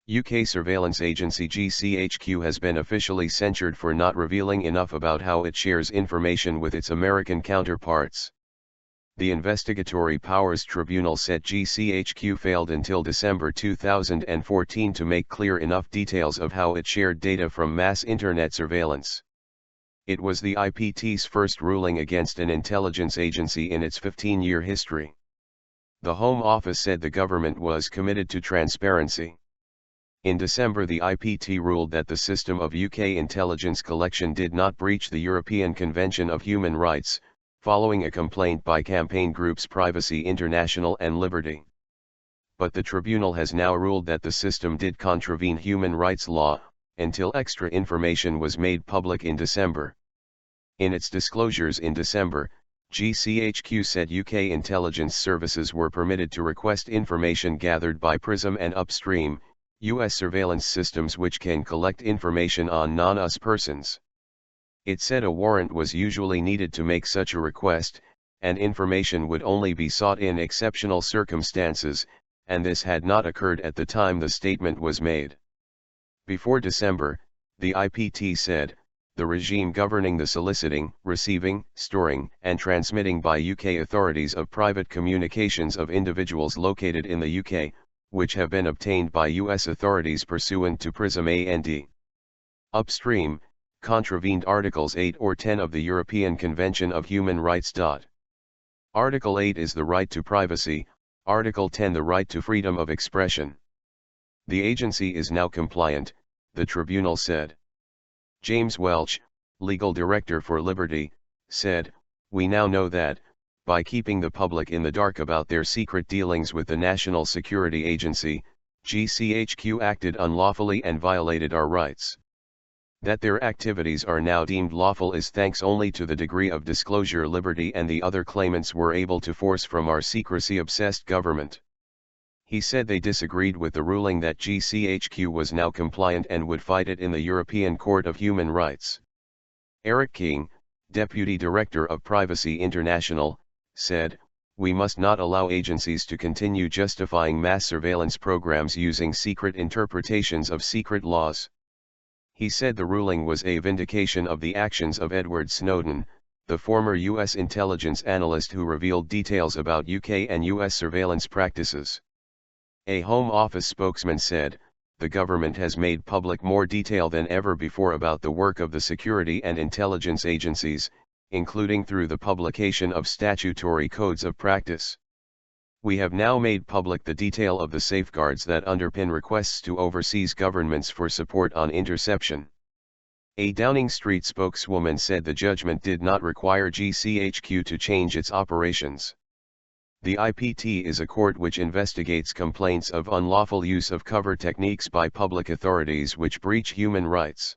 UK surveillance agency GCHQ has been officially censured for not revealing enough about how it shares information with its American counterparts. The Investigatory Powers Tribunal said GCHQ failed until December 2014 to make clear enough details of how it shared data from mass internet surveillance. It was the IPT's first ruling against an intelligence agency in its 15-year history. The Home Office said the government was committed to transparency. In December, the IPT ruled that the system of UK intelligence collection did not breach the European Convention of Human Rights, following a complaint by campaign groups Privacy International and Liberty. But the tribunal has now ruled that the system did contravene human rights law, until extra information was made public in December. In its disclosures in December, GCHQ said UK intelligence services were permitted to request information gathered by Prism and Upstream, US surveillance systems which can collect information on non-US persons. It said a warrant was usually needed to make such a request, and information would only be sought in exceptional circumstances, and this had not occurred at the time the statement was made. Before December, the IPT said, the regime governing the soliciting, receiving, storing, and transmitting by UK authorities of private communications of individuals located in the UK, which have been obtained by US authorities pursuant to Prism and Upstream, contravened Articles 8 or 10 of the European Convention of Human Rights. Article 8 is the right to privacy, Article 10 the right to freedom of expression. The agency is now compliant, the tribunal said. James Welch, legal director for Liberty, said, "We now know that, by keeping the public in the dark about their secret dealings with the National Security Agency, GCHQ acted unlawfully and violated our rights. That their activities are now deemed lawful is thanks only to the degree of disclosure Liberty and the other claimants were able to force from our secrecy-obsessed government." He said they disagreed with the ruling that GCHQ was now compliant and would fight it in the European Court of Human Rights. Eric King, Deputy Director of Privacy International, said, "We must not allow agencies to continue justifying mass surveillance programs using secret interpretations of secret laws." He said the ruling was a vindication of the actions of Edward Snowden, the former U.S. intelligence analyst who revealed details about UK and U.S. surveillance practices. A Home Office spokesman said, "The government has made public more detail than ever before about the work of the security and intelligence agencies, including through the publication of statutory codes of practice. We have now made public the detail of the safeguards that underpin requests to overseas governments for support on interception." A Downing Street spokeswoman said the judgment did not require GCHQ to change its operations. The IPT is a court which investigates complaints of unlawful use of cover techniques by public authorities which breach human rights.